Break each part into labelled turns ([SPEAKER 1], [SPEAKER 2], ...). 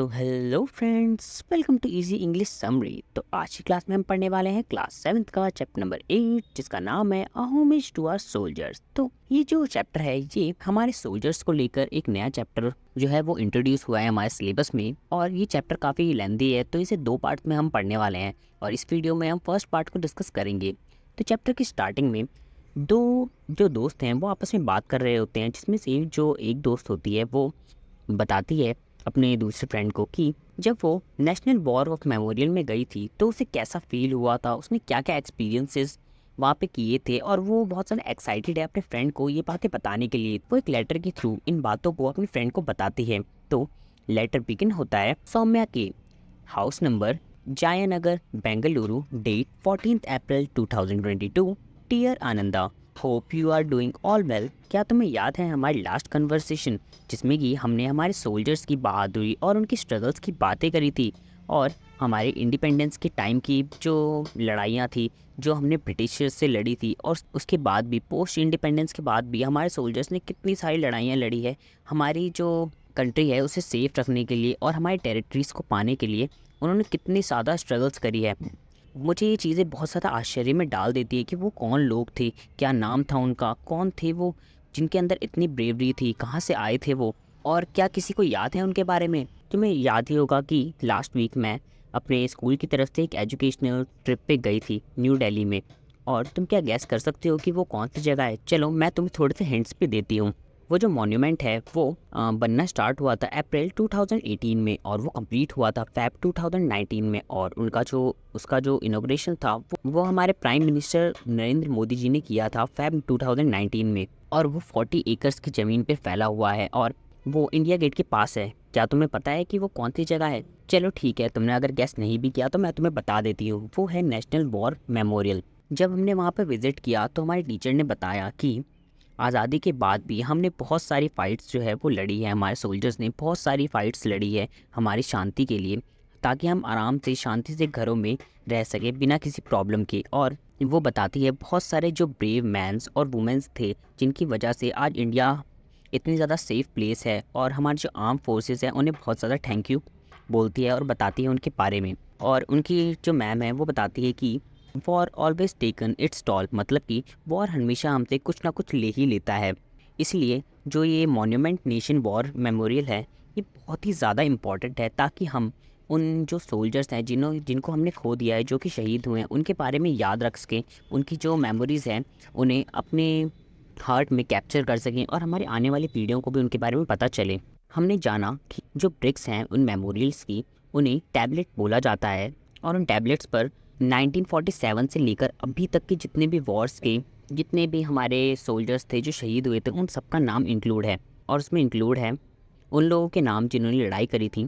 [SPEAKER 1] तो hello friends, welcome to easy English summary. तो आज की क्लास में हम पढ़ने वाले हैं क्लास 7th का चैप्टर नंबर 8, जिसका नाम है अ होमेज टू आवर सोल्जर्स। तो ये जो चैप्टर है ये हमारे सोल्जर्स को लेकर एक नया चैप्टर जो है वो इंट्रोड्यूस हुआ है हमारे सिलेबस में। और ये चैप्टर काफ़ी लेंदी है, तो इसे 2 पार्ट में हम पढ़ने वाले हैं और इस वीडियो में हम फर्स्ट पार्ट को डिस्कस करेंगे। तो चैप्टर की स्टार्टिंग में दो जो दोस्त हैं वो आपस में बात कर रहे होते हैं, जिसमें से जो एक दोस्त होती है वो बताती है अपने दूसरे फ्रेंड को कि जब वो नेशनल वॉर ऑफ मेमोरियल में गई थी तो उसे कैसा फील हुआ था, उसने क्या क्या एक्सपीरियंसेस वहाँ पे किए थे, और वो बहुत ज़्यादा एक्साइटेड है अपने फ्रेंड को ये बातें बताने के लिए। वो एक लेटर के थ्रू इन बातों को अपने फ्रेंड को बताती है। तो लेटर बिगिन होता है सौम्या के house number Jayanagar Bengaluru, date 14 April 2022। Dear Ananda, hope you are doing all well. क्या तुम्हें याद है हमारी लास्ट कन्वर्सेशन जिसमें कि हमने हमारे सोल्जर्स की बहादुरी और उनकी स्ट्रगल्स की बातें करी थी, और हमारे इंडिपेंडेंस के टाइम की जो लड़ाइयाँ थी जो हमने ब्रिटिशर्स से लड़ी थी, और उसके बाद भी पोस्ट इंडिपेंडेंस के बाद भी हमारे सोल्जर्स ने कितनी सारी लड़ाइयाँ लड़ी है हमारी जो कंट्री है उसे सेफ रखने के लिए और हमारी टेरिटरीज़ को पाने के लिए। उन्होंने कितनी ज़्यादा स्ट्रगल्स करी है। मुझे ये चीज़ें बहुत ज़्यादा आश्चर्य में डाल देती है कि वो कौन लोग थे, क्या नाम था उनका, कौन थे वो जिनके अंदर इतनी ब्रेवरी थी, कहाँ से आए थे वो, और क्या किसी को याद है उनके बारे में। तुम्हें याद ही होगा कि लास्ट वीक मैं अपने स्कूल की तरफ से एक एजुकेशनल ट्रिप पे गई थी न्यू दिल्ली में, और तुम क्या गैस कर सकते हो कि वो कौन सी जगह है? चलो मैं तुम्हें थोड़े से हिंट्स भी देती हूँ। वो जो मॉन्यूमेंट है वो बनना स्टार्ट हुआ था अप्रैल 2018 में और वो कंप्लीट हुआ था फेब 2019 में, और उसका जो इनॉग्रेशन था वो हमारे प्राइम मिनिस्टर नरेंद्र मोदी जी ने किया था फेब 2019 में। और वो 40 एकर्स की ज़मीन पे फैला हुआ है और वो इंडिया गेट के पास है। क्या तुम्हें पता है कि वो कौन सी जगह है? चलो ठीक है, तुमने अगर गेस नहीं भी किया तो मैं तुम्हें बता देती हूँ, वो है नेशनल वॉर मेमोरियल। जब हमने वहाँ पर विज़िट किया तो हमारे टीचर ने बताया कि आज़ादी के बाद भी हमने बहुत सारी फ़ाइट्स जो है वो लड़ी है, हमारे सोल्जर्स ने बहुत सारी फ़ाइट्स लड़ी है हमारी शांति के लिए, ताकि हम आराम से शांति से घरों में रह सके बिना किसी प्रॉब्लम के। और वो बताती है बहुत सारे जो ब्रेव मैंस और वुमेंस थे जिनकी वजह से आज इंडिया इतनी ज़्यादा सेफ़ प्लेस है, और हमारे जो आर्म फोर्सेस हैं उन्हें बहुत ज़्यादा थैंक यू बोलती है और बताती है उनके बारे में। और उनकी जो मैम है वो बताती है कि war always taken its toll, मतलब कि वॉर हमेशा हमसे कुछ ना कुछ ले ही लेता है। इसलिए जो ये मॉन्यूमेंट नेशन वॉर मेमोरियल है ये बहुत ही ज़्यादा इम्पॉर्टेंट है, ताकि हम उन जो सोल्जर्स हैं जिनको हमने खो दिया है, जो कि शहीद हुए हैं, उनके बारे में याद रख सकें, उनकी जो मेमोरीज़ हैं उन्हें अपने हार्ट में कैप्चर कर सकें, और हमारी आने वाली पीढ़ियों को भी उनके बारे में पता चले। हमने जाना कि जो ब्रिक्स हैं उन मेमोरियल्स की उन्हें टैबलेट बोला जाता है, और उन टैबलेट्स पर 1947 से लेकर अभी तक के जितने भी वॉर्स के जितने भी हमारे सोल्जर्स थे जो शहीद हुए थे उन सबका नाम इंक्लूड है। और उसमें इंक्लूड है उन लोगों के नाम जिन्होंने लड़ाई करी थी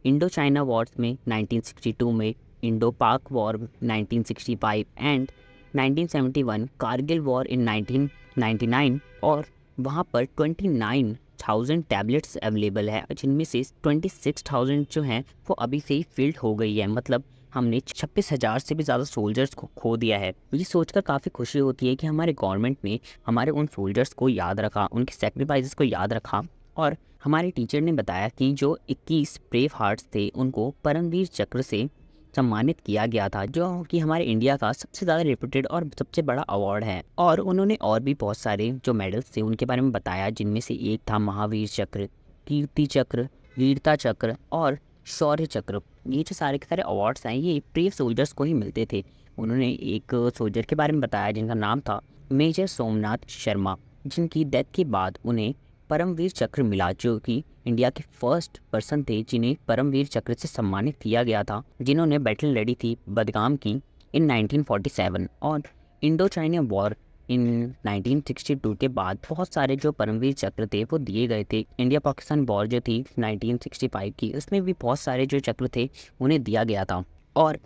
[SPEAKER 1] इंडो चाइना वॉर्स में 1962 में, इंडो पाक war 1965 and 1971, Kargil war in 1999। और वहाँ पर 29,000 टैबलेट्स अवेलेबल है, जिनमें से 26,000 जो हैं वो अभी से ही फील्ड हो गई है। मतलब हमने 26,000 से भी ज़्यादा सोल्जर्स को खो दिया है। ये सोचकर काफ़ी खुशी होती है कि हमारे गवर्नमेंट ने हमारे उन सोल्जर्स को याद रखा, उनके सेक्रीफाइसेस को याद रखा। और हमारे टीचर ने बताया कि जो 21 ब्रेव हार्ट्स थे उनको परमवीर चक्र से सम्मानित किया गया था, जो कि हमारे इंडिया का सबसे ज़्यादा रेपुटेड और सबसे बड़ा अवार्ड है। और उन्होंने और भी बहुत सारे जो मेडल्स थे उनके बारे में बताया, जिनमें से एक था महावीर चक्र, कीर्ति चक्र, वीरता चक्र और शौर्य चक्र। ये जो सारे के सारे अवार्ड्स हैं ये ब्रेव सोल्जर्स को ही मिलते थे। उन्होंने एक सोल्जर के बारे में बताया जिनका नाम था मेजर सोमनाथ शर्मा, जिनकी डेथ के बाद उन्हें परमवीर चक्र मिला, जो कि इंडिया के फर्स्ट पर्सन थे जिन्हें परमवीर चक्र से सम्मानित किया गया था, जिन्होंने बैटल लड़ी थी बदगाम की इन 1947। और इंडो चाइना वॉर इन 1962 के बाद बहुत सारे जो परमवीर चक्र थे वो दिए गए थे। इंडिया पाकिस्तान वॉर जो थी 1965 की, उसमें भी बहुत सारे जो चक्र थे उन्हें दिया गया था। और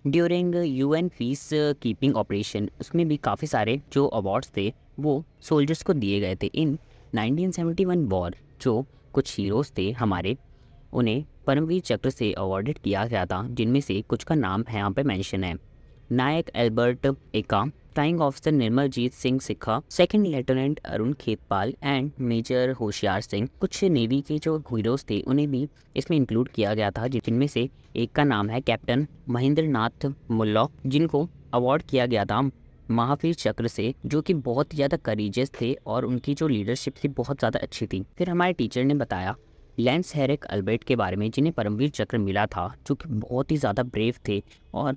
[SPEAKER 1] during UN peace keeping operation उसमें भी काफ़ी सारे जो अवार्ड्स थे वो सोल्जर्स को दिए गए थे। इन 1971 वॉर जो कुछ हीरोज़ थे हमारे, उन्हें परमवीर चक्र से अवॉर्डेड किया गया था, जिनमें से कुछ का नाम है यहाँ पे मेंशन है। Naik Albert Ekka, flying officer Nirmaljit Singh Sekhon, second lieutenant Arun Khetarpal and major Hoshiar Singh. कुछ नेवी के जो हीरोज थे उन्हें भी इसमें इंक्लूड किया गया था, जिनमें से एक का नाम है कैप्टन महेंद्र नाथ मुल्ला, जिनको अवार्ड किया गया था महावीर चक्र से, जो कि बहुत ज़्यादा करेजियस थे और उनकी जो लीडरशिप थी बहुत ज़्यादा अच्छी थी। फिर हमारे टीचर ने बताया लेंस हेरिक अल्बर्ट के बारे में, जिन्हें परमवीर चक्र मिला था, जो कि बहुत ही ज़्यादा ब्रेव थे और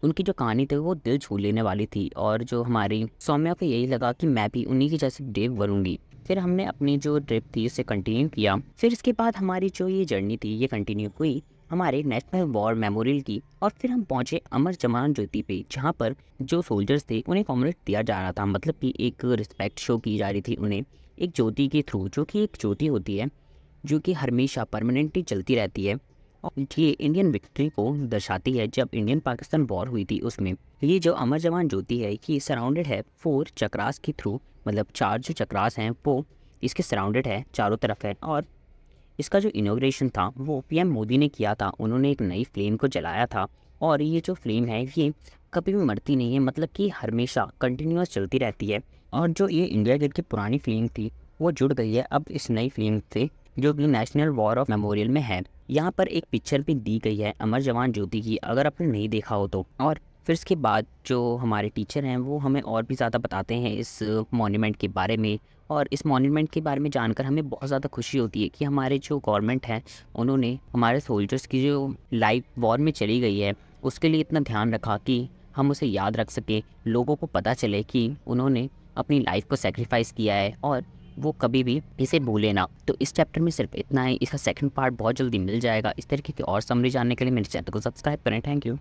[SPEAKER 1] उनकी जो कहानी थी वो दिल छू लेने वाली थी। और जो हमारी सौम्या को यही लगा कि मैं भी उन्हीं की जैसे ब्रेव बनूंगी। फिर हमने अपनी जो ट्रिप थी उसे कंटिन्यू किया। फिर इसके बाद हमारी जो ये जर्नी थी ये कंटिन्यू हुई हमारे नेशनल वॉर मेमोरियल की, और फिर हम पहुंचे अमर जवान ज्योति पे, जहां पर जो सोल्जर्स थे उन्हें कॉमरेड दिया जा रहा था, मतलब कि एक रिस्पेक्ट शो की जा रही थी उन्हें एक ज्योति के थ्रू, जो कि एक ज्योति होती है जो कि हमेशा परमानेंटली चलती रहती है। और ये इंडियन विक्ट्री को दर्शाती है। जब इंडियन पाकिस्तान वॉर हुई थी उसमें ये जो अमर जवान ज्योति है ये सराउंडेड है 4 चक्रास के थ्रू, मतलब 4 जो चक्रास हैं वो इसके सराउंडेड है, चारों तरफ है। और इसका जो इनॉग्रेशन था वो पीएम मोदी ने किया था। उन्होंने एक नई फ्लेम को जलाया था और ये जो फ्लेम है ये कभी भी मरती नहीं है, मतलब कि हमेशा कंटिन्यूअस चलती रहती है। और जो ये इंडिया गेट की पुरानी फ्लेम थी वो जुड़ गई है अब इस नई फ्लेम से, जो कि नेशनल वॉर ऑफ मेमोरियल में है। यहाँ पर एक पिक्चर भी दी गई है अमर जवान ज्योति की, अगर आपने नहीं देखा हो तो। और फिर इसके बाद जो हमारे टीचर हैं वो हमें और भी ज़्यादा बताते हैं इस मॉन्यूमेंट के बारे में। और इस मॉन्यूमेंट के बारे में जानकर हमें बहुत ज़्यादा खुशी होती है कि हमारे जो गवर्नमेंट है उन्होंने हमारे सोल्जर्स की जो लाइफ वॉर में चली गई है उसके लिए इतना ध्यान रखा कि हम उसे याद रख सकें, लोगों को पता चले कि उन्होंने अपनी लाइफ को सेक्रीफाइस किया है और वो कभी भी इसे भूले ना। तो इस चैप्टर में सिर्फ इतना है, इसका सेकंड पार्ट बहुत जल्दी मिल जाएगा। इस तरीके की और समरी जानने के लिए मेरे चैनल को सब्सक्राइब करें। Thank you.